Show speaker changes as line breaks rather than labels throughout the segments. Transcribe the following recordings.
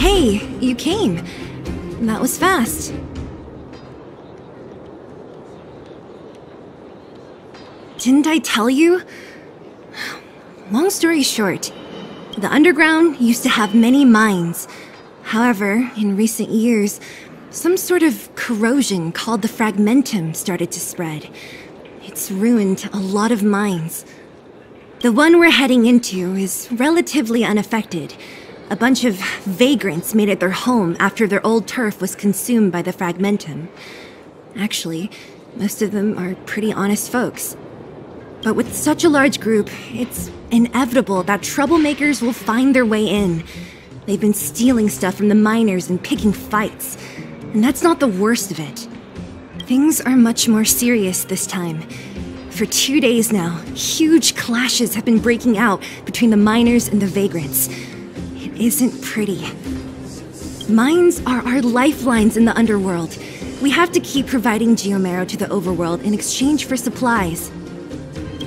Hey, you came. That was fast. Didn't I tell you? Long story short, the underground used to have many mines. However, in recent years, some sort of corrosion called the fragmentum started to spread. It's ruined a lot of mines. The one we're heading into is relatively unaffected. A bunch of vagrants made it their home after their old turf was consumed by the fragmentum. Actually, most of them are pretty honest folks. But with such a large group, it's inevitable that troublemakers will find their way in. They've been stealing stuff from the miners and picking fights. And that's not the worst of it. Things are much more serious this time. For 2 days now, huge clashes have been breaking out between the miners and the vagrants. It isn't pretty. Mines are our lifelines in the underworld. We have to keep providing geomarrow to the overworld in exchange for supplies.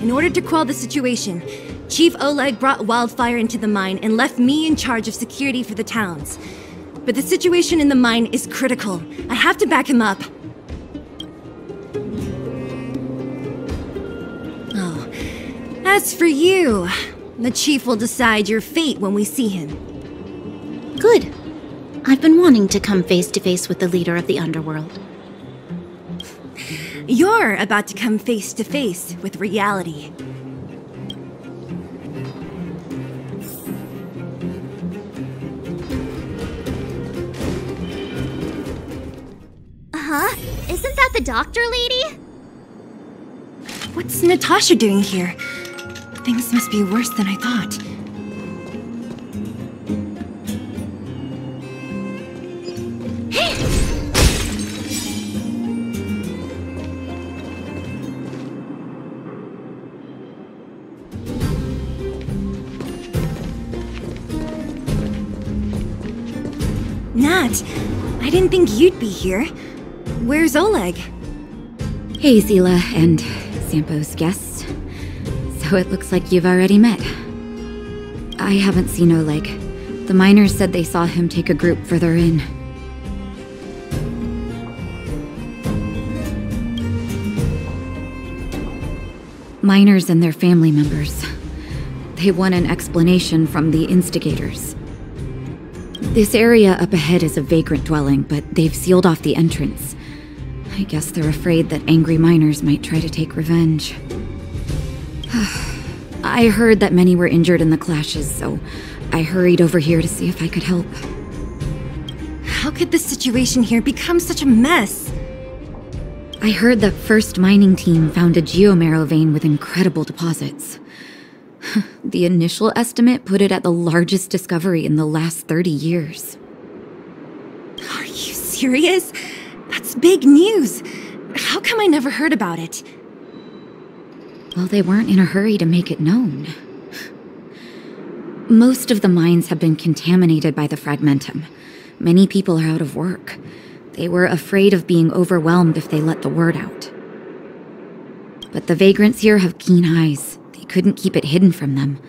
In order to quell the situation, Chief Oleg brought wildfire into the mine and left me in charge of security for the towns. But the situation in the mine is critical. I have to back him up. Oh, as for you, the Chief will decide your fate when we see him.
Good. I've been wanting to come face to face with the leader of the underworld.
You're about to come face to face with reality.
Huh? Isn't that the doctor lady?
What's Natasha doing here? Things must be worse than I thought. Nat, I didn't think you'd be here. Where's Oleg?
Hey, Seele and Sampo's guests. So it looks like you've already met. I haven't seen Oleg. The miners said they saw him take a group further in. Miners and their family members. They want an explanation from the instigators. This area up ahead is a vagrant dwelling, but they've sealed off the entrance. I guess they're afraid that angry miners might try to take revenge. I heard that many were injured in the clashes, so I hurried over here to see if I could help.
How could the situation here become such a mess?
I heard that First Mining Team found a geomarrow vein with incredible deposits. The initial estimate put it at the largest discovery in the last 30 years.
Are you serious? That's big news. How come I never heard about it?
Well, they weren't in a hurry to make it known. Most of the mines have been contaminated by the fragmentum. Many people are out of work. They were afraid of being overwhelmed if they let the word out. But the vagrants here have keen eyes. They couldn't keep it hidden from them.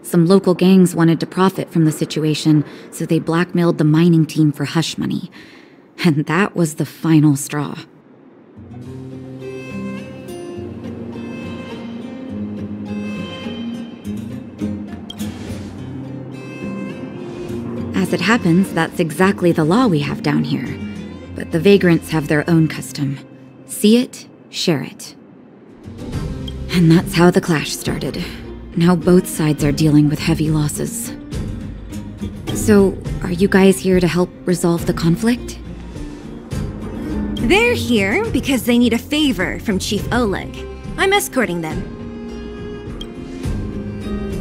Some local gangs wanted to profit from the situation, so they blackmailed the mining team for hush money. And that was the final straw. As it happens, that's exactly the law we have down here. But the vagrants have their own custom. See it, share it. And that's how the clash started. Now both sides are dealing with heavy losses. So, are you guys here to help resolve the conflict?
They're here because they need a favor from Chief Oleg. I'm escorting them.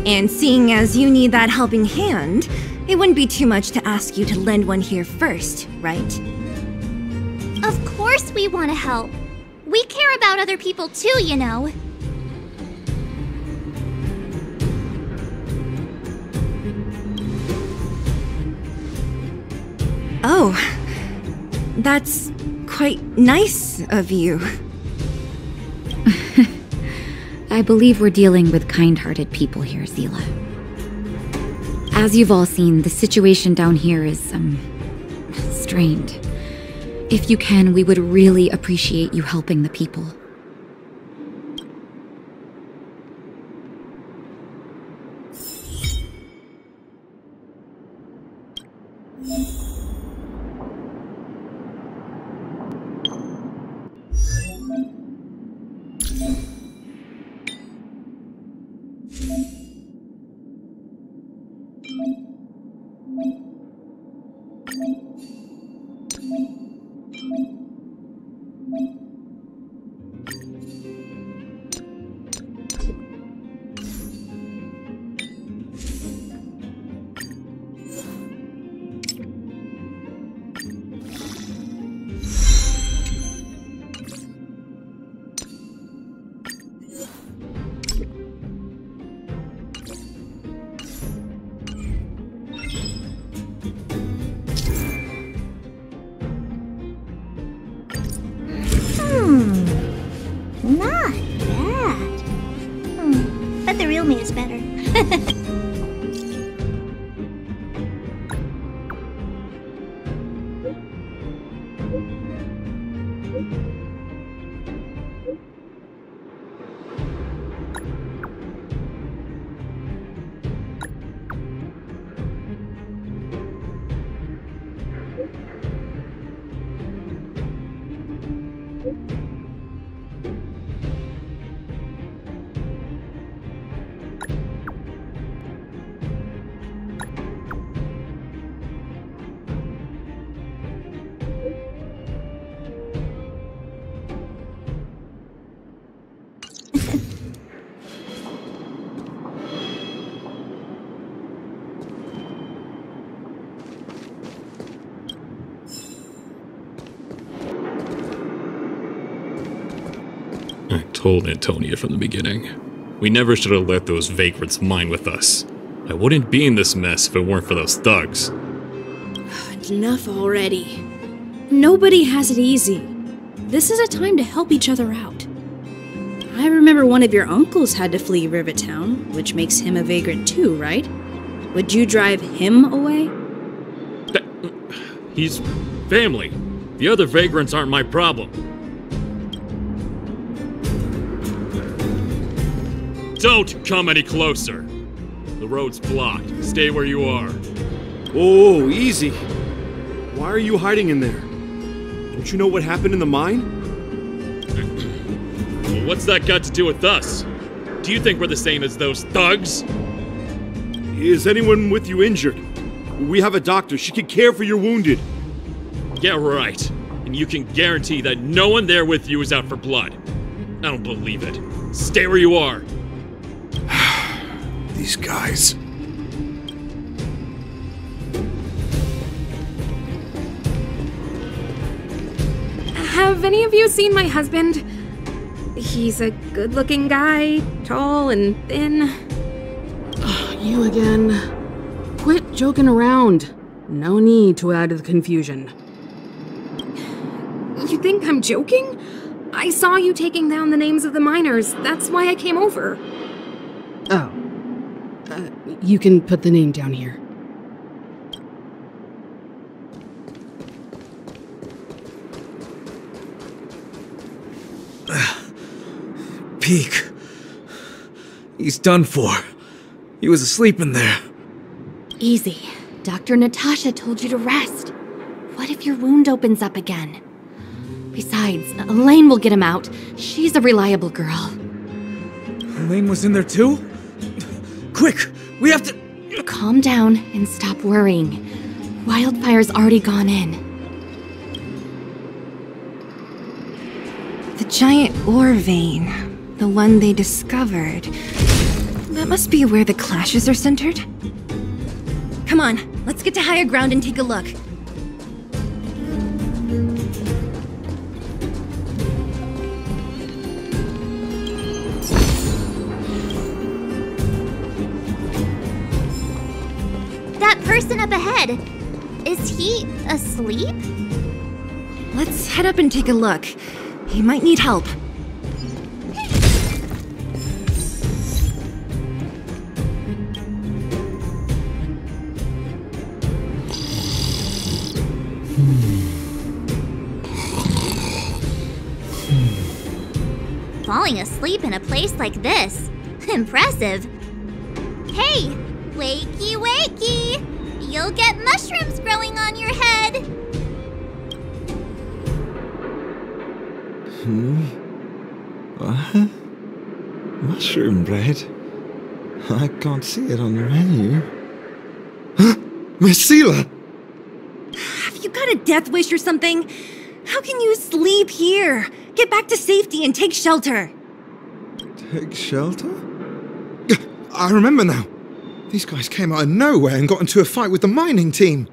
And seeing as you need that helping hand, it wouldn't be too much to ask you to lend one here first, right?
Of course we want to help. We care about other people too, you know.
Oh, that's quite nice of you.
I believe we're dealing with kind-hearted people here, Seele. As you've all seen, the situation down here is, strained. If you can, we would really appreciate you helping the people.
Not bad. But the real me is better.
I told Antonia from the beginning. We never should have let those vagrants mine with us. I wouldn't be in this mess if it weren't for those thugs.
Enough already. Nobody has it easy. This is a time to help each other out. I remember one of your uncles had to flee Rivertown, which makes him a vagrant too, right? Would you drive him away?
He's family. The other vagrants aren't my problem. Don't come any closer. The road's blocked. Stay where you are.
Oh, easy. Why are you hiding in there? Don't you know what happened in the mine?
Well, what's that got to do with us? Do you think we're the same as those thugs?
Is anyone with you injured? We have a doctor. She can care for your wounded.
Yeah, right. And you can guarantee that no one there with you is out for blood. I don't believe it. Stay where you are.
These guys.
Have any of you seen my husband? He's a good-looking guy, tall and thin.
You again. Quit joking around. No need to add to the confusion.
You think I'm joking? I saw you taking down the names of the miners. That's why I came over.
Oh. You can put the name down here.
Peak. He's done for. He was asleep in there.
Easy. Dr. Natasha told you to rest. What if your wound opens up again? Besides, Elaine will get him out. She's a reliable girl.
Elaine was in there too? Quick! We have to...
Calm down and stop worrying. Wildfire's already gone in.
The giant ore vein. The one they discovered. That must be where the clashes are centered. Come on, let's get to higher ground and take a look.
That person up ahead, is he asleep?
Let's head up and take a look. He might need help.
falling asleep in a place like this. Impressive. Hey, wakey wakey! You'll get mushrooms growing on your head!
What? Mushroom bread? I can't see it on the menu. Miss Seele!
Have you got a death wish or something? How can you sleep here? Get back to safety and take shelter.
Take shelter? I remember now. These guys came out of nowhere and got into a fight with the mining team.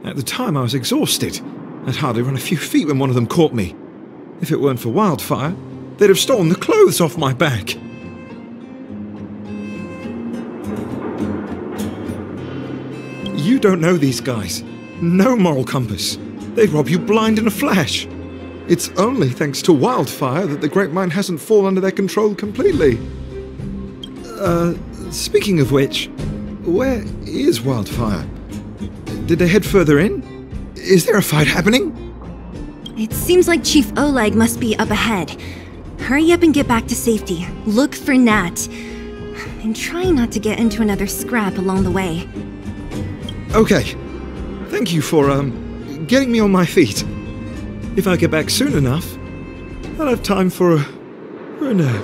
At the time, I was exhausted. I'd hardly run a few feet when one of them caught me. If it weren't for Wildfire, they'd have stolen the clothes off my back. You don't know these guys. No moral compass. They'd rob you blind in a flash. It's only thanks to Wildfire that the Great Mine hasn't fallen under their control completely. Speaking of which, where is Wildfire? Did they head further in? Is there a fight happening?
It seems like Chief Oleg must be up ahead. Hurry up and get back to safety. Look for Nat. And try not to get into another scrap along the way.
Okay. Thank you for, getting me on my feet. If I get back soon enough, I'll have time for a nap.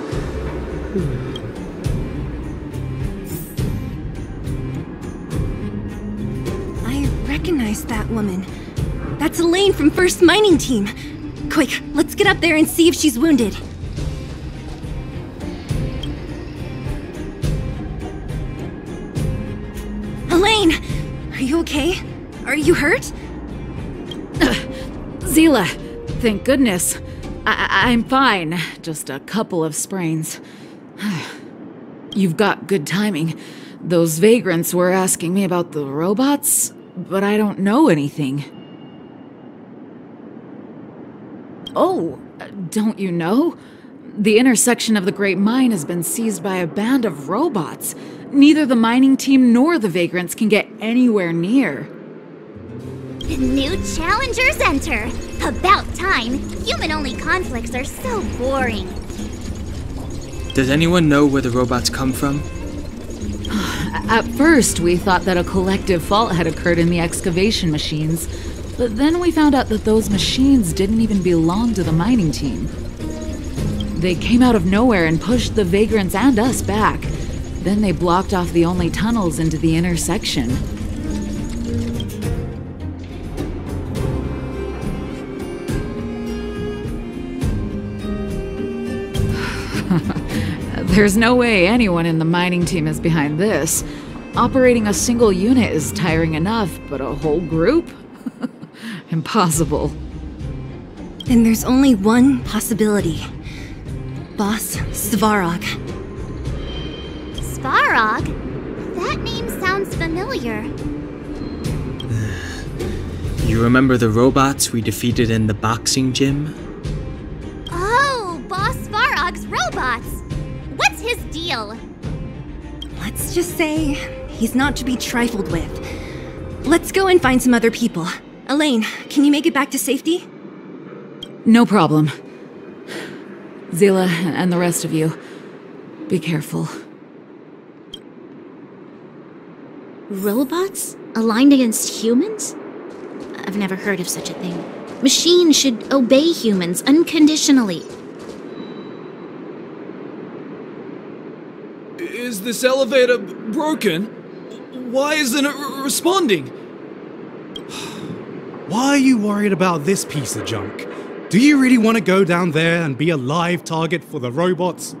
I recognize that woman. That's Elaine from First Mining Team. Quick, let's get up there and see if she's wounded. Elaine! Are you okay? Are you hurt?
Seele, thank goodness. I'm fine. Just a couple of sprains. You've got good timing. Those Vagrants were asking me about the robots, but I don't know anything. Oh, don't you know? The intersection of the Great Mine has been seized by a band of robots. Neither the mining team nor the Vagrants can get anywhere near.
New challengers enter! About time! Human-only conflicts are so boring.
Does anyone know where the robots come from?
At first, we thought that a collective fault had occurred in the excavation machines, but then we found out that those machines didn't even belong to the mining team. They came out of nowhere and pushed the Vagrants and us back. Then they blocked off the only tunnels into the intersection. There's no way anyone in the mining team is behind this. Operating a single unit is tiring enough, but a whole group? Impossible.
Then there's only one possibility. Boss Svarog.
Svarog? That name sounds familiar.
You remember the robots we defeated in the boxing gym?
Oh, Boss Svarog's robots! What's his deal?
Let's just say he's not to be trifled with. Let's go and find some other people. Elaine, can you make it back to safety?
No problem. Seele and the rest of you, be careful.
Robots? Aligned against humans? I've never heard of such a thing. Machines should obey humans unconditionally.
Is this elevator broken? Why isn't it responding?
Why are you worried about this piece of junk? Do you really want to go down there and be a live target for the robots?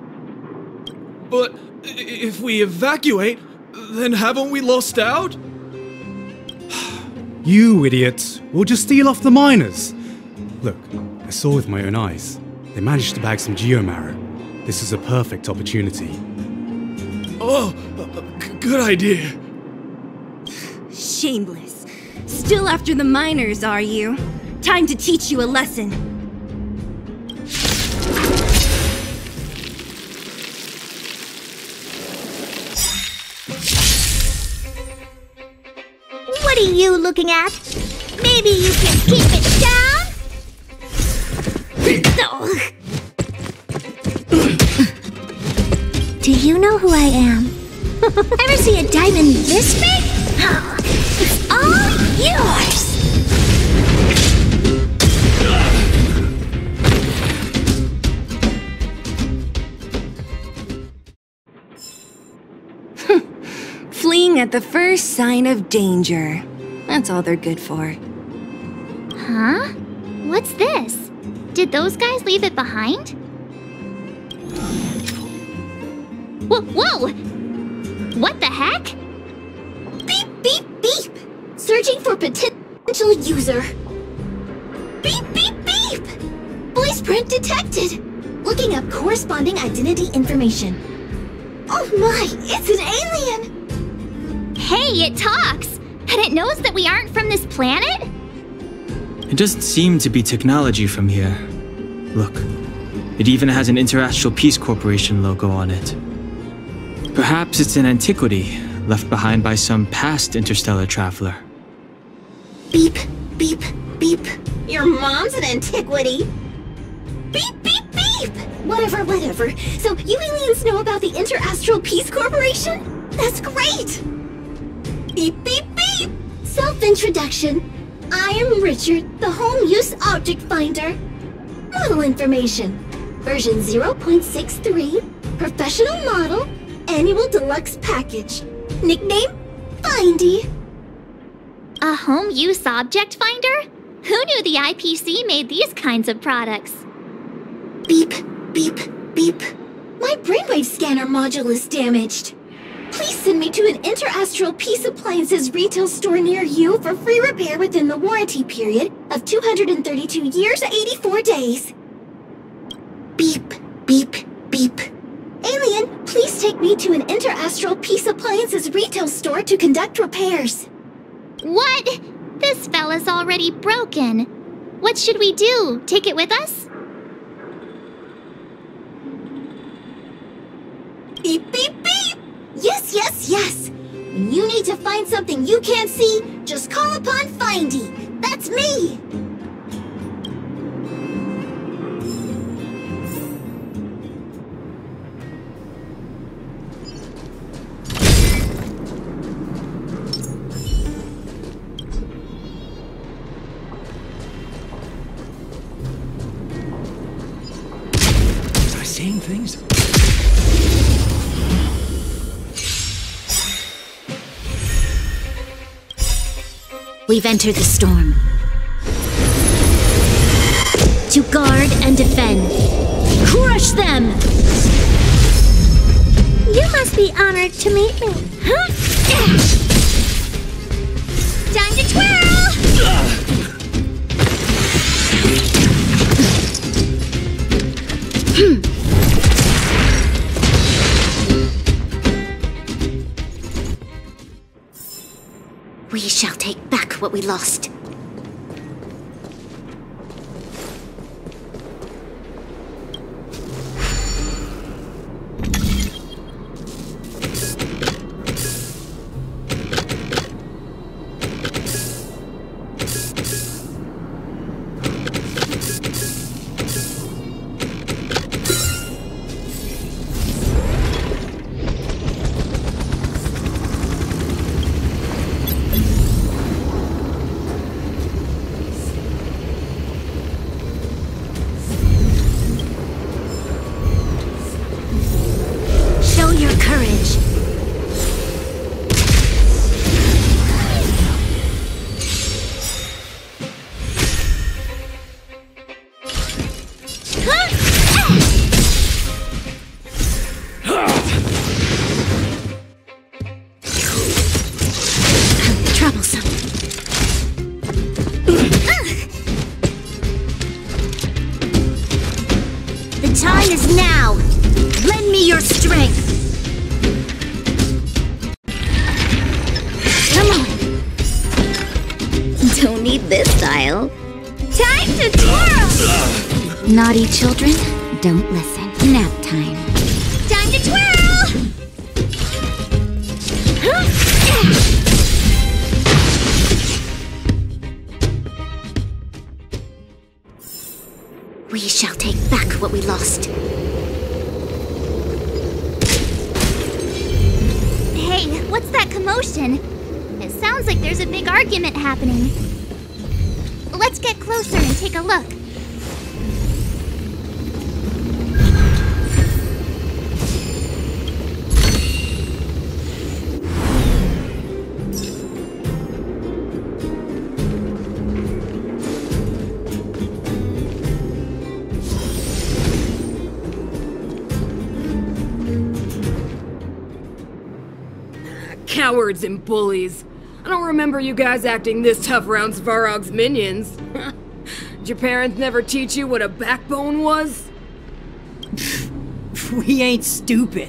But if we evacuate, then haven't we lost out?
You idiots! We'll just steal off the miners! Look, I saw with my own eyes. They managed to bag some geomarrow. This is a perfect opportunity.
Oh, good idea.
Shameless. Still after the miners, are you? Time to teach you a lesson.
What are you looking at? Maybe you can keep it down? You know who I am. Ever see a diamond this big? It's all yours!
Fleeing at the first sign of danger. That's all they're good for.
Huh? What's this? Did those guys leave it behind? Whoa! What the heck? Beep, beep, beep! Searching for potential user. Beep, beep, beep! Voice print detected! Looking up corresponding identity information. Oh my, it's an alien! Hey, it talks! And it knows that we aren't from this planet?
It doesn't seem to be technology from here. Look, it even has an Interastral Peace Corporation logo on it. Perhaps it's an antiquity left behind by some past interstellar traveler.
Beep, beep, beep. Your mom's an antiquity. Beep, beep, beep! Whatever. So you aliens know about the Interastral Peace Corporation? That's great! Beep, beep, beep! Self-introduction. I am Richard, the Home Use Object Finder. Model information. Version 0.63. Professional model. Annual deluxe package. Nickname? Findy. A home use object finder? Who knew the IPC made these kinds of products? Beep, beep, beep. My brainwave scanner module is damaged. Please send me to an Interastral Peace Appliances retail store near you for free repair within the warranty period of 232 years, 84 days. Beep, beep, beep. Alien, please take me to an Interastral Peace Appliances retail store to conduct repairs. What? This fella's already broken. What should we do? Take it with us? Beep, beep, beep! Yes! When you need to find something you can't see, just call upon Findy. That's me!
Was I seeing things?
We've entered the storm. To guard and defend. Crush them!
You must be honored to meet me. Huh? Time to twirl!
We shall take back what we lost. Naughty children, don't listen. Nap time.
Time to twirl!
We shall take back what we lost.
commotion. It sounds like there's a big argument happening. Let's get closer and take a look.
Cowards and bullies. I don't remember you guys acting this tough around Svarog's minions. Did your parents never teach you what a backbone was?
We ain't stupid.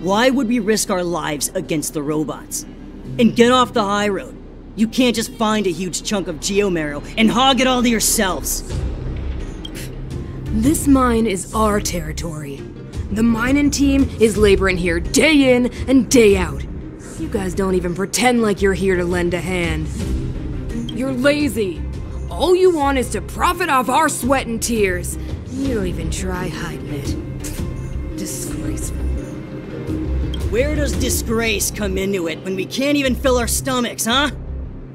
Why would we risk our lives against the robots? And get off the high road. You can't just find a huge chunk of geomarrow and hog it all to yourselves.
This mine is our territory. The mining team is laboring here day in and day out. You guys don't even pretend like you're here to lend a hand. You're lazy. All you want is to profit off our sweat and tears. You don't even try hiding it. Disgraceful.
Where does disgrace come into it when we can't even fill our stomachs, huh?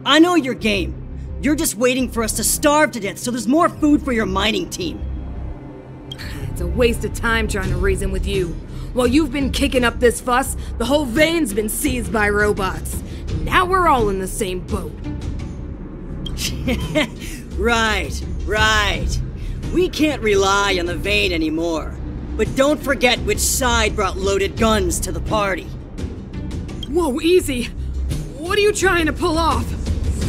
I know your game. You're just waiting for us to starve to death so there's more food for your mining team.
It's a waste of time trying to reason with you. While you've been kicking up this fuss, the whole vein's been seized by robots. Now we're all in the same boat.
Right. We can't rely on the vein anymore. But don't forget which side brought loaded guns to the party.
Whoa, easy. What are you trying to pull off?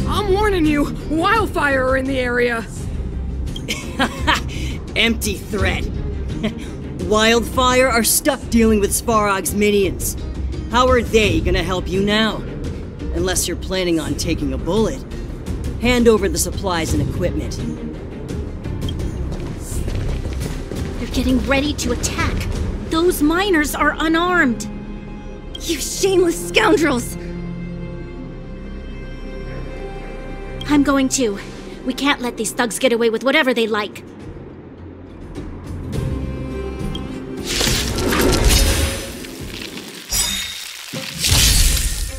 I'm warning you, wildfire are in the area.
Empty threat. Wildfire are stuck dealing with Svarog's minions. How are they gonna help you now? Unless you're planning on taking a bullet. Hand over the supplies and equipment.
They're getting ready to attack. Those miners are unarmed.
You shameless scoundrels!
I'm going too. We can't let these thugs get away with whatever they like.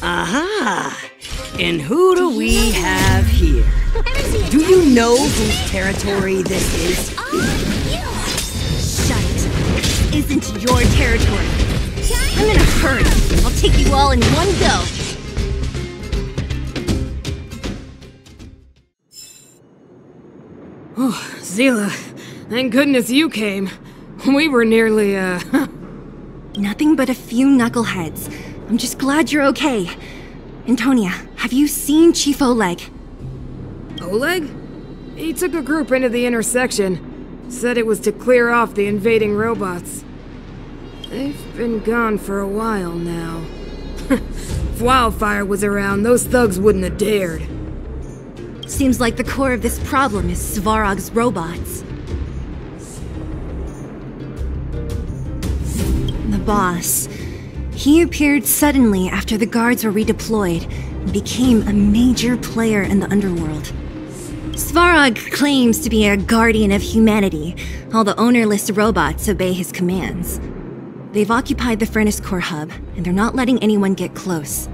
Aha! And who do we have here? Do you know whose territory this is?
Shut it. This isn't your territory. I'm in a hurry. I'll take you all in one go.
Oh, Seele, thank goodness you came. We were nearly,
Nothing but a few knuckleheads. I'm just glad you're okay. Antonia, have you seen Chief Oleg?
Oleg? He took a group into the intersection. Said it was to clear off the invading robots. They've been gone for a while now. If Wildfire was around, those thugs wouldn't have dared.
Seems like the core of this problem is Svarog's robots. The boss. He appeared suddenly after the guards were redeployed and became a major player in the underworld. Svarog claims to be a guardian of humanity, while the ownerless robots obey his commands. They've occupied the Furnace Core hub, and they're not letting anyone get close.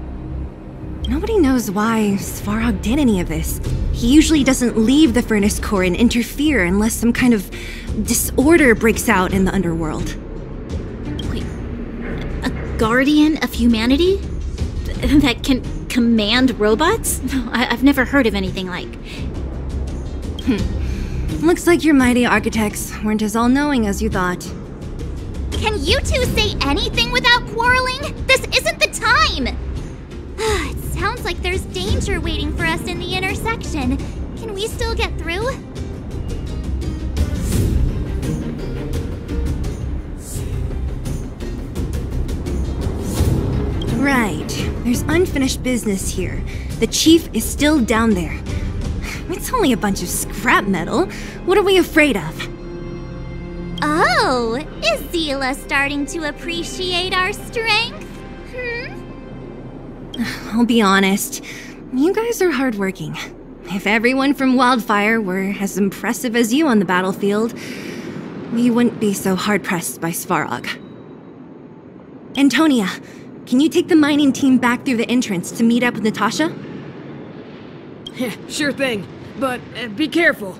Nobody knows why Svarog did any of this. He usually doesn't leave the Furnace Core and interfere unless some kind of disorder breaks out in the underworld.
Wait, a guardian of humanity? That can command robots? I've never heard of anything like.
Looks like your mighty architects weren't as all-knowing as you thought.
Can you two say anything without quarreling? This isn't the time! It sounds like there's danger waiting for us in the intersection. Can we still get through?
Right. There's unfinished business here. The chief is still down there. It's only a bunch of scrap metal. What are we afraid of?
Oh, is Seele starting to appreciate our strength?
I'll be honest. You guys are hardworking. If everyone from Wildfire were as impressive as you on the battlefield, we wouldn't be so hard-pressed by Svarog. Antonia, can you take the mining team back through the entrance to meet up with Natasha?
Sure thing, but be careful.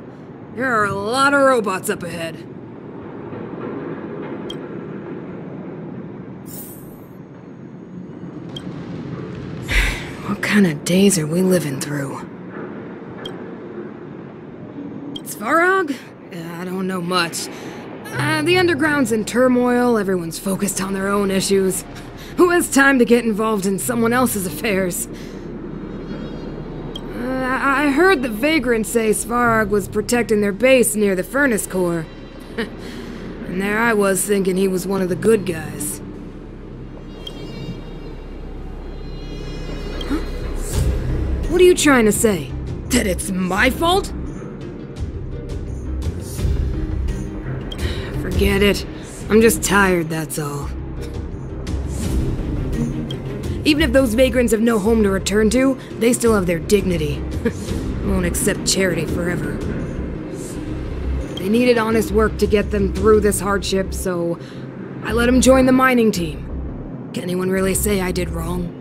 There are a lot of robots up ahead. What kind of days are we living through? Svarog? I don't know much. The underground's in turmoil, everyone's focused on their own issues. Who has time to get involved in someone else's affairs? I heard the Vagrants say Svarog was protecting their base near the furnace core. And there I was thinking he was one of the good guys. Huh? What are you trying to say? That it's my fault? Forget it. I'm just tired, that's all. Even if those Vagrants have no home to return to, they still have their dignity. Won't accept charity forever. They needed honest work to get them through this hardship, so I let them join the mining team. Can anyone really say I did wrong?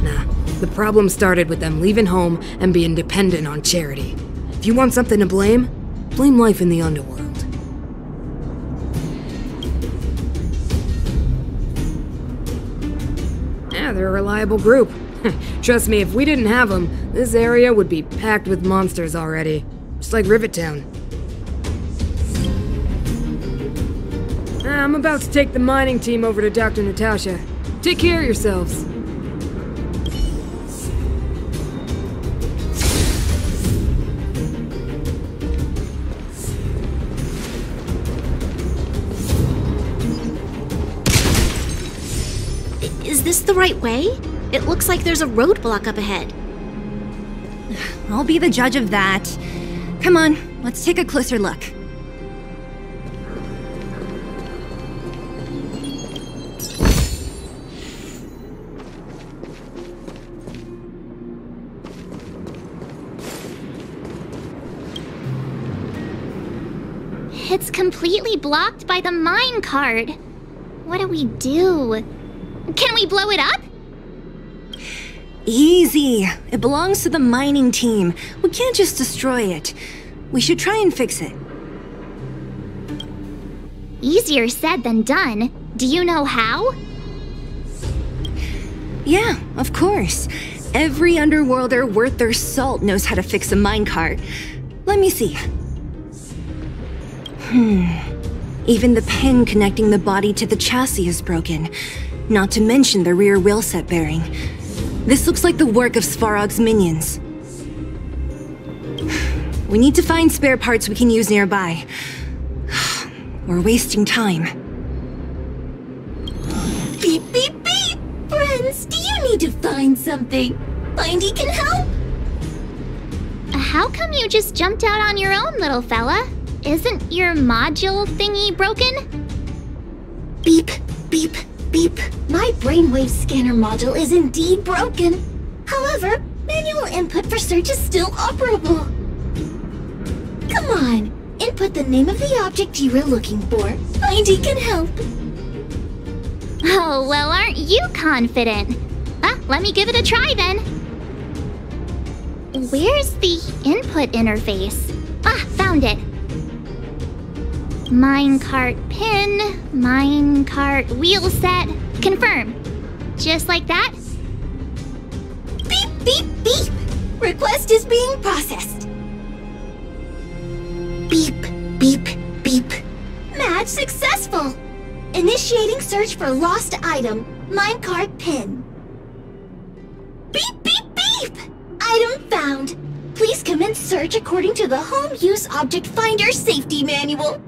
Nah, the problem started with them leaving home and being dependent on charity. If you want something to blame life in the underworld. Yeah, they're a reliable group. Trust me, if we didn't have them, this area would be packed with monsters already. Just like Rivet Town. I'm about to take the mining team over to Dr. Natasha. Take care of yourselves.
Is this the right way? It looks like there's a roadblock up ahead.
I'll be the judge of that. Come on, let's take a closer look.
It's completely blocked by the minecart. What do we do? Can we blow it up?
Easy. It belongs to the mining team. We can't just destroy it. We should try and fix it.
Easier said than done. Do you know how?
Yeah, of course. Every underworlder worth their salt knows how to fix a minecart. Let me see. Even the pin connecting the body to the chassis is broken. Not to mention the rear wheel set bearing. This looks like the work of Svarog's minions. We need to find spare parts we can use nearby. We're wasting time.
Beep, beep, beep! Friends, do you need to find something? Findy can help?
How come you just jumped out on your own, little fella? Isn't your module thingy broken?
Beep, beep, beep. My brainwave scanner module is indeed broken. However, manual input for search is still operable. Come on, input the name of the object you were looking for. Findy can help.
Oh, well, aren't you confident? Let me give it a try then. Where's the input interface? Found it. Minecart pin, minecart wheel set, confirm. Just like that?
Beep, beep, beep! Request is being processed. Beep, beep, beep. Match successful. Initiating search for lost item, minecart pin. Beep, beep, beep! Item found. Please commence search according to the Home Use Object Finder Safety Manual.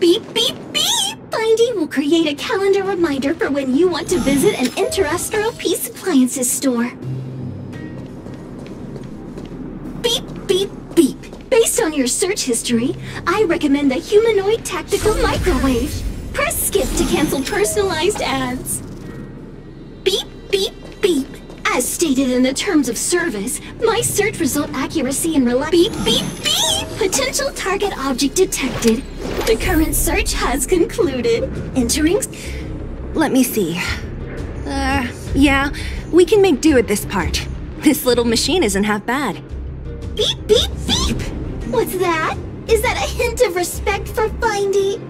Beep, beep, beep! Findy will create a calendar reminder for when you want to visit an Interastral Peace Appliances store. on your search history, I recommend the humanoid tactical microwave. Press skip to cancel personalized ads. Beep, beep, beep. As stated in the terms of service, my search result accuracy and beep, beep, beep. Potential target object detected. The current search has concluded. Entering...
Let me see. Yeah, we can make do with this part. This little machine isn't half bad.
Beep, beep, beep! What's that? Is that a hint of respect for Findy?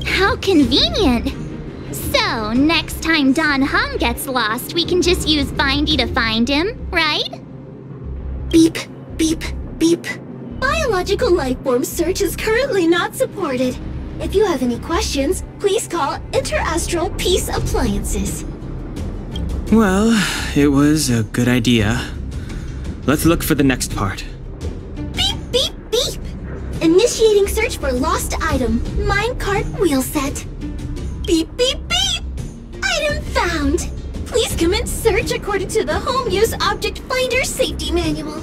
How convenient! So, next time Don Hum gets lost, we can just use Findy to find him, right?
Beep, beep, beep. Biological life form search is currently not supported. If you have any questions, please call Interastral Peace Appliances.
Well, it was a good idea. Let's look for the next part.
Beep, beep, beep! Initiating search for lost item, minecart wheel set. Beep, beep, beep! Item found! Please commence search according to the Home Use Object Finder Safety Manual.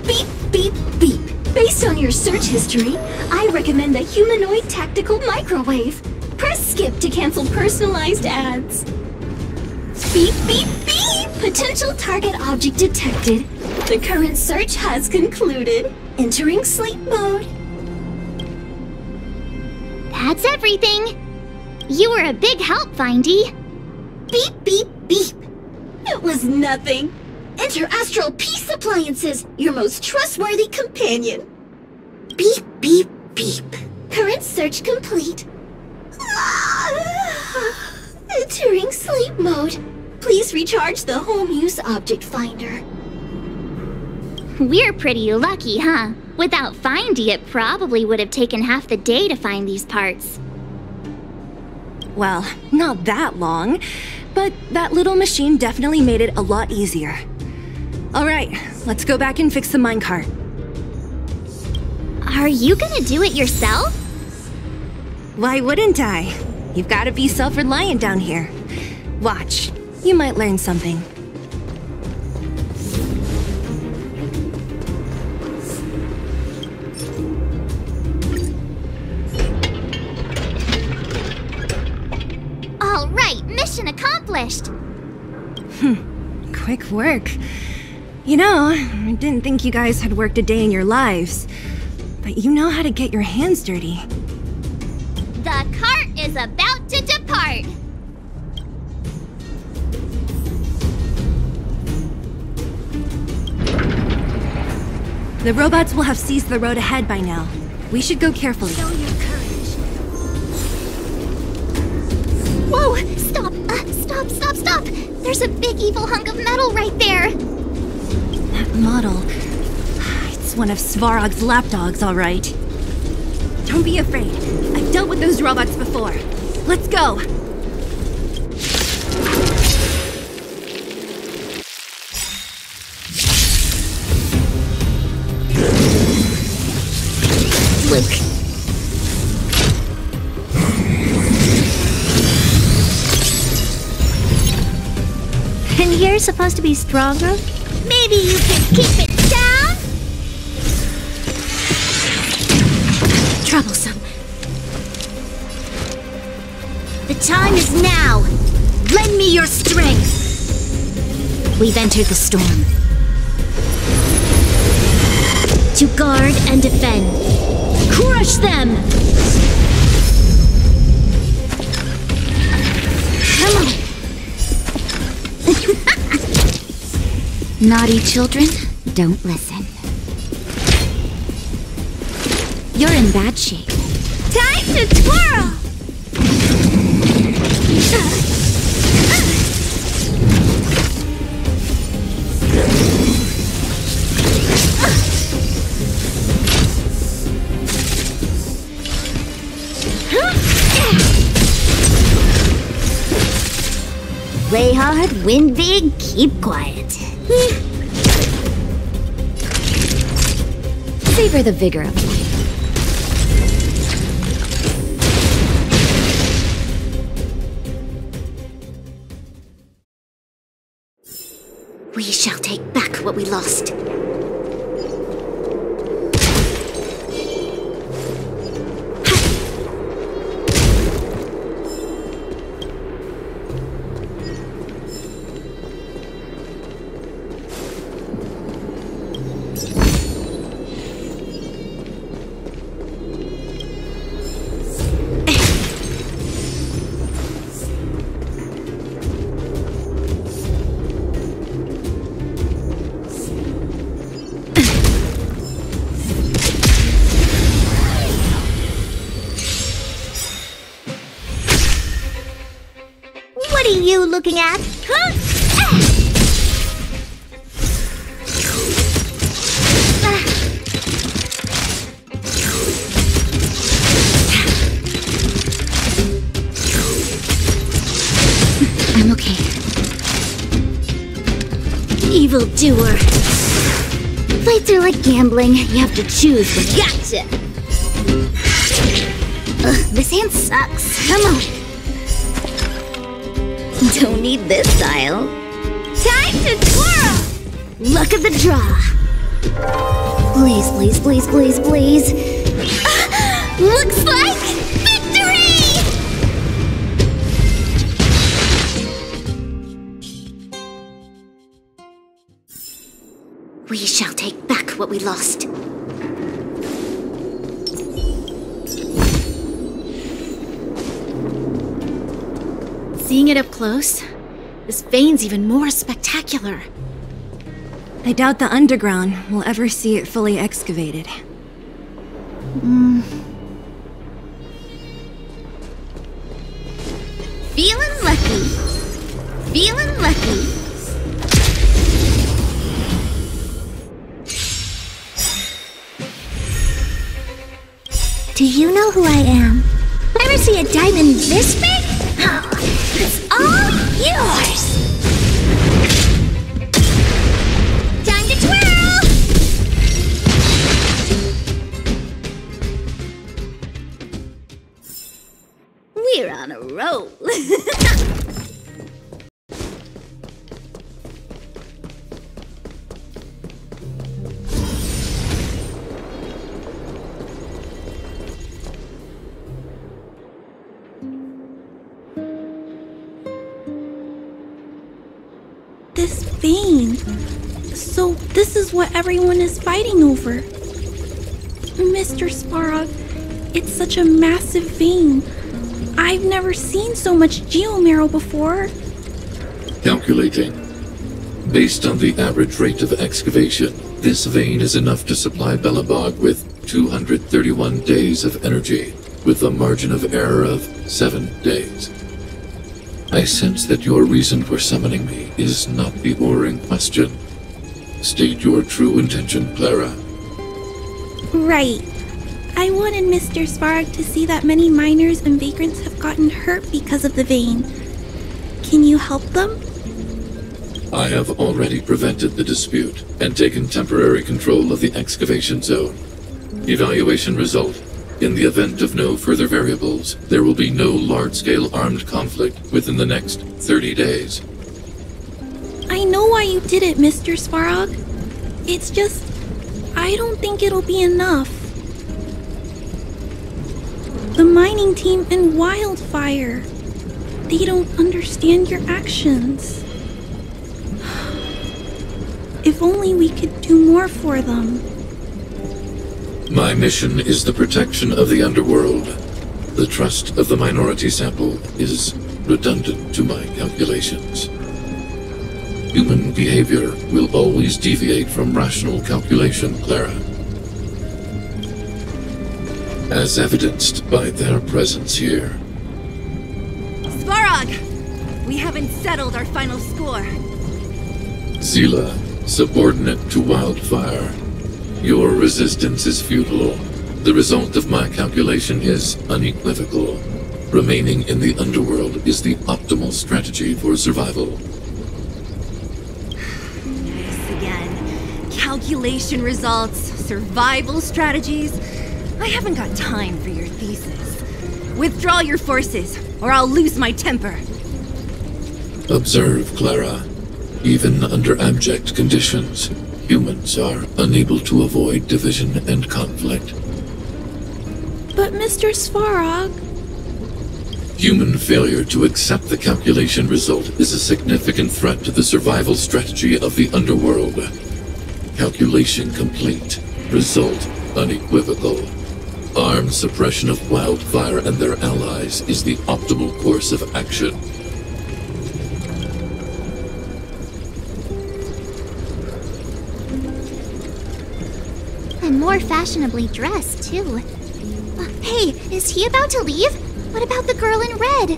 Beep, beep, beep. Based on your search history, I recommend the humanoid tactical microwave. Press skip to cancel personalized ads. Beep, beep, beep! Potential target object detected. The current search has concluded. Entering sleep mode.
That's everything. You were a big help, Findy.
Beep, beep, beep. It was nothing. Interastral Peace Appliances, your most trustworthy companion. Beep, beep, beep. Current search complete. Entering sleep mode. Please recharge the Home Use Object Finder.
We're pretty lucky, huh? Without Findy, it probably would have taken half the day to find these parts.
Well, not that long, but that little machine definitely made it a lot easier. Alright, let's go back and fix the minecart.
Are you gonna do it yourself?
Why wouldn't I? You've gotta be self-reliant down here. Watch, you might learn something.
Alright, mission accomplished!
Quick work. You know, I didn't think you guys had worked a day in your lives, but you know how to get your hands dirty.
The cart is about to depart!
The robots will have seized the road ahead by now. We should go carefully.
Show your courage.
Whoa! Stop! Stop! There's a big evil hunk of metal right there!
That model... It's one of Svarog's lapdogs, all right. Don't be afraid. I've dealt with those robots before. Let's go!
Luke. And you're supposed to be stronger? Maybe you can keep it down?
Troublesome. The time is now. Lend me your strength. We've entered the storm. To guard and defend. Crush them! Come on.
Naughty children, don't listen. You're in bad shape.
Time to twirl! Play hard, win big, keep quiet.
Savor the vigor of life.
We shall take back what we lost. What are you looking at? Huh?
I'm okay. Evildoer. Fights are like gambling. You have to choose when you...
Gotcha!
Ugh, this hand sucks. Come on.
Don't need this style. Time to twirl!
Luck of the draw. Please, please, please, please, please.
Looks like victory!
We shall take back what we lost.
Seeing it up close, this vein's even more spectacular.
I doubt the underground will ever see it fully excavated.
Feeling lucky. Feeling lucky.
Do you know who I am? Ever see a diamond this big? Oh, it's all yours!
Time to twirl! We're on a roll.
This vein. So this is what everyone is fighting over. Mr. Svarog, it's such a massive vein. I've never seen so much geomarrow before.
Calculating. Based on the average rate of excavation, this vein is enough to supply Belobog with 231 days of energy, with a margin of error of 7 days. I sense that your reason for summoning me is not the boring question. State your true intention, Clara.
Right. I wanted Mr. Svarog to see that many miners and vagrants have gotten hurt because of the vein. Can you help them?
I have already prevented the dispute and taken temporary control of the excavation zone. Evaluation result. In the event of no further variables, there will be no large-scale armed conflict within the next 30 days.
I know why you did it, Mr. Svarog. It's just, I don't think it'll be enough. The mining team and Wildfire, they don't understand your actions. If only we could do more for them.
My mission is the protection of the underworld. The trust of the minority sample is redundant to my calculations. Human behavior will always deviate from rational calculation, Clara. As evidenced by their presence here.
Svarog! We haven't settled our final score.
Seele, subordinate to Wildfire. Your resistance is futile. The result of my calculation is unequivocal. Remaining in the underworld is the optimal strategy for survival.
This again. Calculation results, survival strategies. I haven't got time for your thesis. Withdraw your forces, or I'll lose my temper.
Observe, Clara. Even under abject conditions, humans are unable to avoid division and conflict.
But Mr. Svarog...
Human failure to accept the calculation result is a significant threat to the survival strategy of the underworld. Calculation complete. Result unequivocal. Armed suppression of Wildfire and their allies is the optimal course of action.
And more fashionably dressed, too. Hey, is he about to leave? What about the girl in red?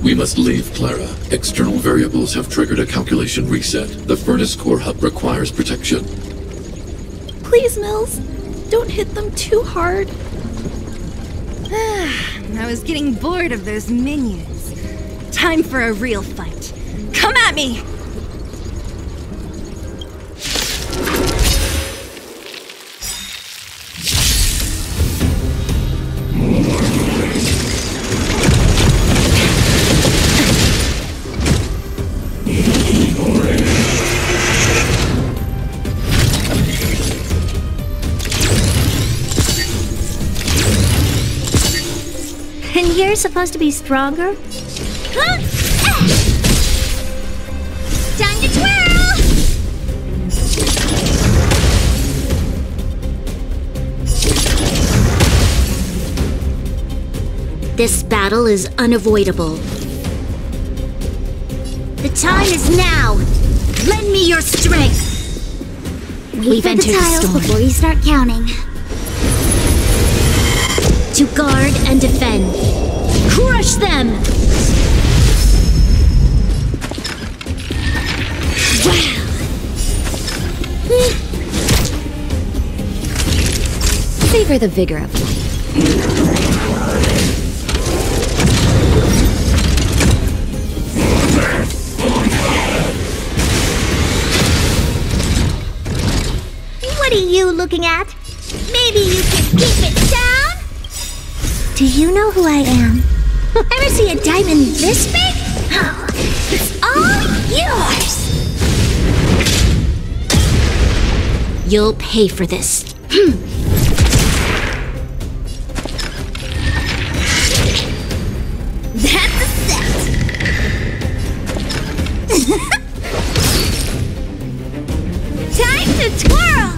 We must leave, Clara. External variables have triggered a calculation reset. The furnace core hub requires protection.
Please, Mills. Don't hit them too hard.
I was getting bored of those minions. Time for a real fight. Come at me!
And you're supposed to be stronger? Huh? Time to twirl! This battle is unavoidable. The time is now! Lend me your strength! We've entered the storm. Before you start counting. To guard and defend. Crush them! Wow!
Savor the vigor of life.
What are you looking at? Maybe you can keep it down? Do you know who I am? Ever see a diamond this big? Oh, it's all yours! You'll pay for this. That's a set! Time to twirl!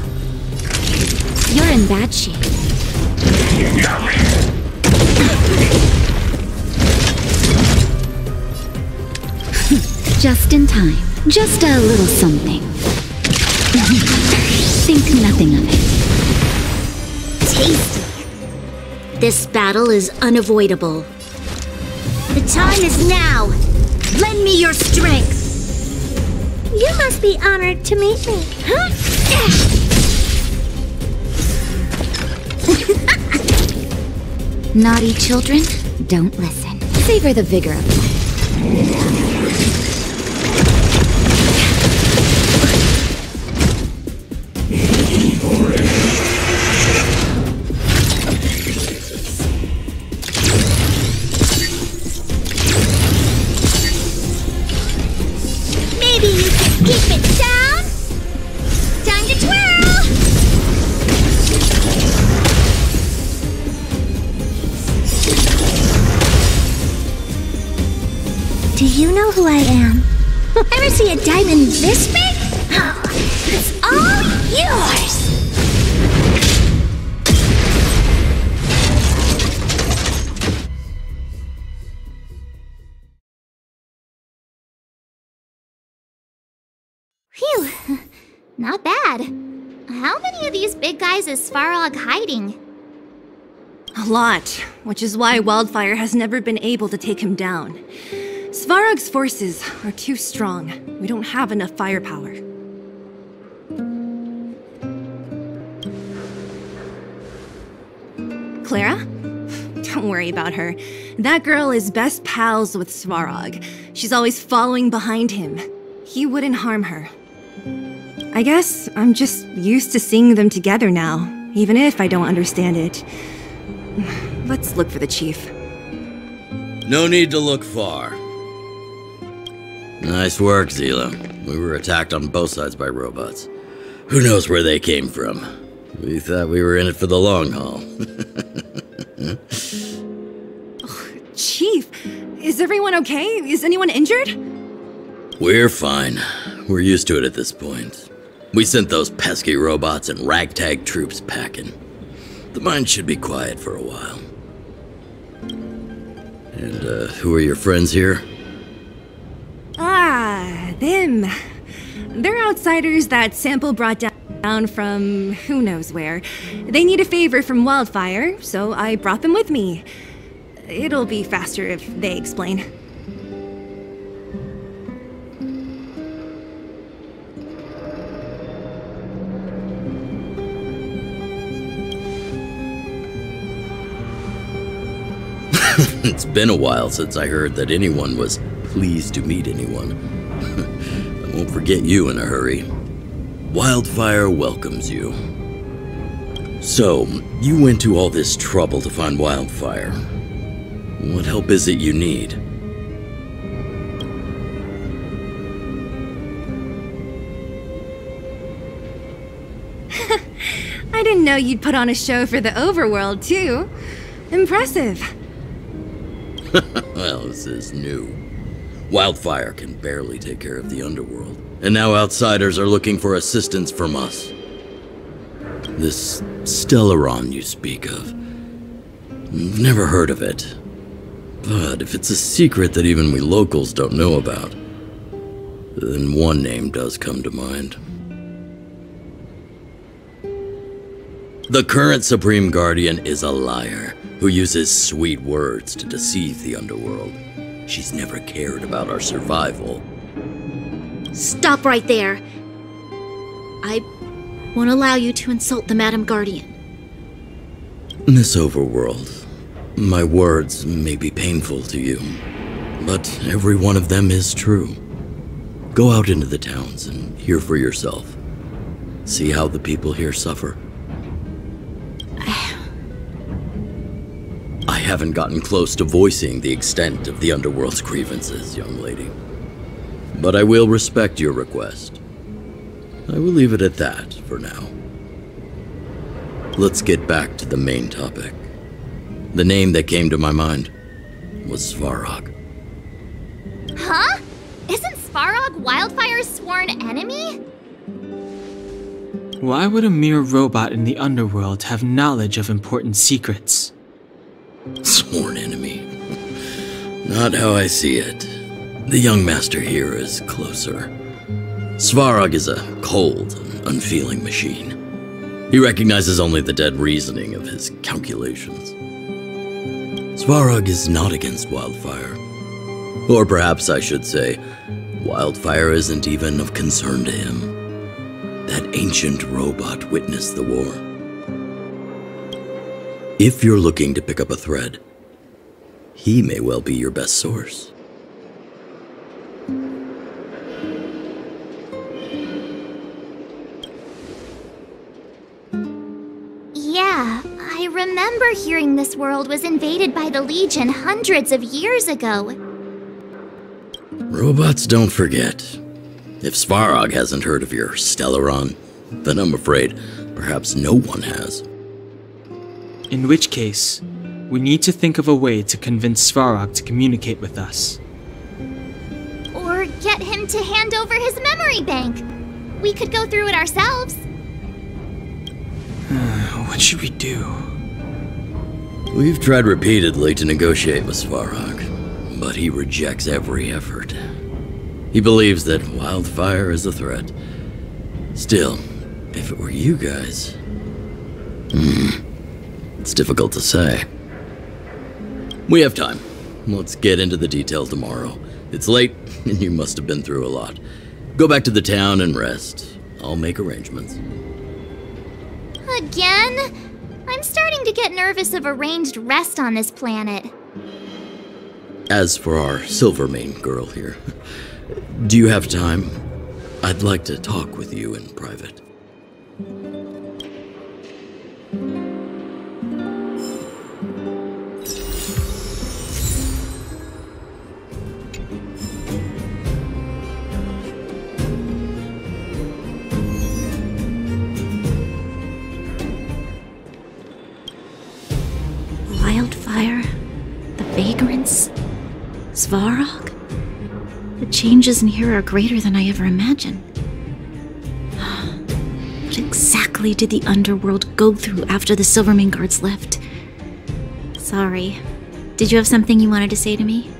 You're in bad shape. Just in time. Just a little something. Think nothing of it.
Tasty. This battle is unavoidable. The time is now. Lend me your strength. You must be honored to meet me. Huh?
Naughty children, don't listen. Savor the vigor of life.
Maybe you can keep it down? Time to twirl! Do you know who I am? Ever see a diamond this big? Oh, it's all yours! Phew, not bad. How many of these big guys is Svarog hiding?
A lot, which is why Wildfire has never been able to take him down. Svarog's forces are too strong. We don't have enough firepower. Clara? Don't worry about her. That girl is best pals with Svarog. She's always following behind him. He wouldn't harm her. I guess I'm just used to seeing them together now, even if I don't understand it. Let's look for the chief.
No need to look far. Nice work, Seele. We were attacked on both sides by robots. Who knows where they came from? We thought we were in it for the long haul.
Chief, is everyone okay? Is anyone injured?
We're fine. We're used to it at this point. We sent those pesky robots and ragtag troops packing. The mine should be quiet for a while. And, who are your friends here?
Ah, them. They're outsiders that Sample brought down from who knows where. They need a favor from Wildfire, so I brought them with me. It'll be faster if they explain.
It's been a while since I heard that anyone was pleased to meet anyone. I won't forget you in a hurry. Wildfire welcomes you. So, you went to all this trouble to find Wildfire. What help is it you need?
I didn't know you'd put on a show for the overworld, too. Impressive.
Well, this is new. Wildfire can barely take care of the underworld, and now outsiders are looking for assistance from us. This stellaron you speak of, I've never heard of it. But if it's a secret that even we locals don't know about, then one name does come to mind. The current Supreme Guardian is a liar who uses sweet words to deceive the underworld. She's never cared about our survival.
Stop right there. I won't allow you to insult the Madam Guardian.
Miss Overworld, my words may be painful to you, but every one of them is true. Go out into the towns and hear for yourself. See how the people here suffer. I haven't gotten close to voicing the extent of the underworld's grievances, young lady. But I will respect your request. I will leave it at that for now. Let's get back to the main topic. The name that came to my mind was Svarog.
Huh? Isn't Svarog Wildfire's sworn enemy?
Why would a mere robot in the underworld have knowledge of important secrets?
Sworn enemy. Not how I see it. The young master here is closer. Svarog is a cold and unfeeling machine. He recognizes only the dead reasoning of his calculations. Svarog is not against Wildfire. Or perhaps I should say, Wildfire isn't even of concern to him. That ancient robot witnessed the war. If you're looking to pick up a thread, he may well be your best source.
Yeah, I remember hearing this world was invaded by the Legion hundreds of years ago.
Robots don't forget. If Svarog hasn't heard of your stellaron, then I'm afraid perhaps no one has.
In which case, we need to think of a way to convince Svarog to communicate with us.
Or get him to hand over his memory bank. We could go through it ourselves.
What should we do?
We've tried repeatedly to negotiate with Svarog, but he rejects every effort. He believes that Wildfire is a threat. Still, if it were you guys... it's difficult to say. We have time. Let's get into the detail tomorrow. It's late, and you must have been through a lot. Go back to the town and rest. I'll make arrangements.
Again? I'm starting to get nervous of arranged rest on this planet.
As for our Silvermane girl here, do you have time? I'd like to talk with you in private.
Svarog? The changes in here are greater than I ever imagined. What exactly did the underworld go through after the Silvermane guards left? Sorry. Did you have something you wanted to say to me?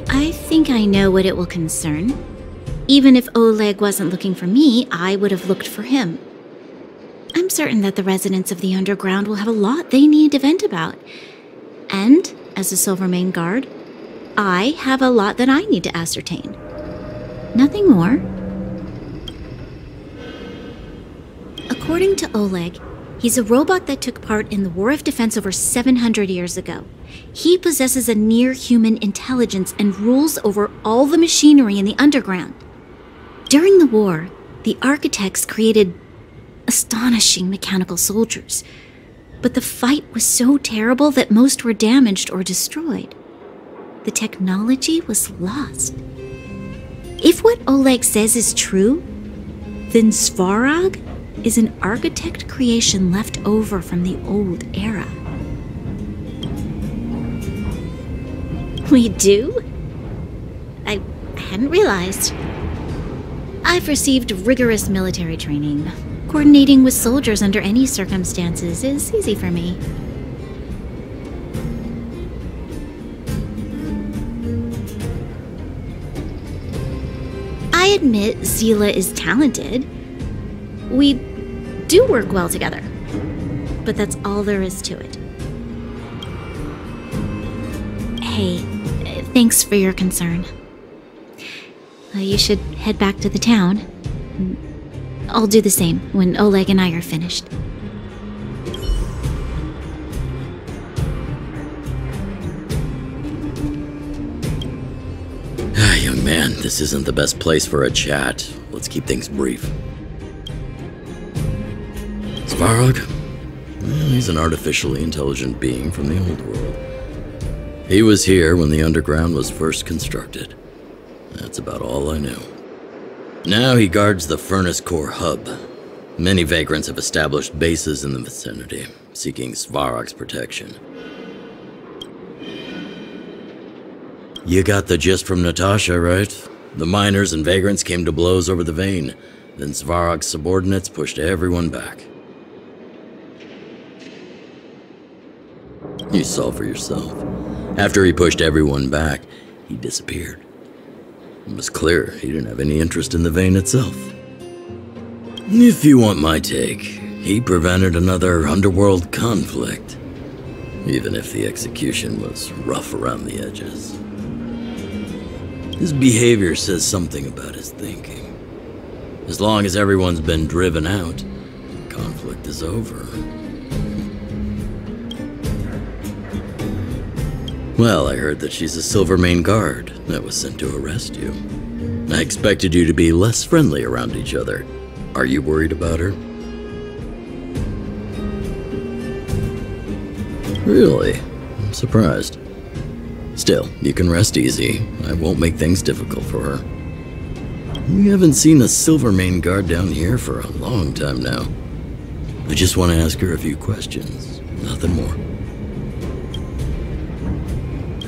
I think I know what it will concern. Even if Oleg wasn't looking for me, I would have looked for him. I'm certain that the residents of the underground will have a lot they need to vent about. And, as a Silvermane guard, I have a lot that I need to ascertain. Nothing more. According to Oleg, he's a robot that took part in the War of Defense over 700 years ago. He possesses a near-human intelligence and rules over all the machinery in the underground. During the war, the architects created astonishing mechanical soldiers, but the fight was so terrible that most were damaged or destroyed. The technology was lost. If what Oleg says is true, then Svarog is an architect creation left over from the old era. We do? I hadn't realized. I've received rigorous military training. Coordinating with soldiers under any circumstances is easy for me. I admit Seele is talented. We do work well together. But that's all there is to it. Hey, thanks for your concern. You should head back to the town. I'll do the same when Oleg and I are finished.
Young man, this isn't the best place for a chat. Let's keep things brief. Svarog? He's an artificially intelligent being from the old world. He was here when the underground was first constructed. That's about all I know. Now he guards the Furnace Core hub. Many Vagrants have established bases in the vicinity, seeking Svarog's protection. You got the gist from Natasha, right? The miners and Vagrants came to blows over the vein. Then Svarog's subordinates pushed everyone back. You saw for yourself. After he pushed everyone back, he disappeared. It was clear he didn't have any interest in the vein itself. If you want my take, he prevented another underworld conflict, even if the execution was rough around the edges. His behavior says something about his thinking. As long as everyone's been driven out, the conflict is over. Well, I heard that she's a Silvermane guard that was sent to arrest you. I expected you to be less friendly around each other. Are you worried about her? Really? I'm surprised. Still, you can rest easy. I won't make things difficult for her. We haven't seen a Silvermane guard down here for a long time now. I just want to ask her a few questions. Nothing more.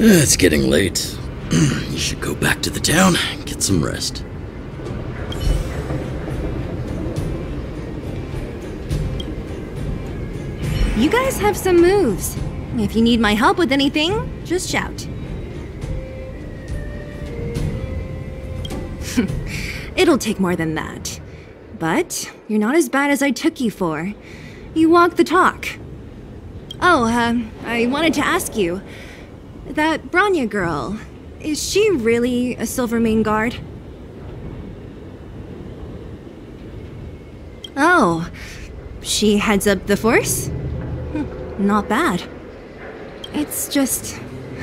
It's getting late. You should go back to the town and get some rest.
You guys have some moves. If you need my help with anything, just shout. It'll take more than that. But you're not as bad as I took you for. You walk the talk. Oh, I wanted to ask you. That Bronya girl, is she really a Silvermane guard? Oh, she heads up the force? Not bad. It's just,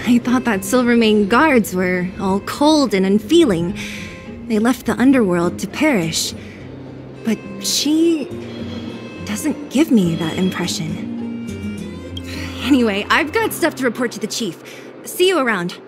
I thought that Silvermane guards were all cold and unfeeling. They left the underworld to perish. But she doesn't give me that impression. Anyway, I've got stuff to report to the chief. See you around.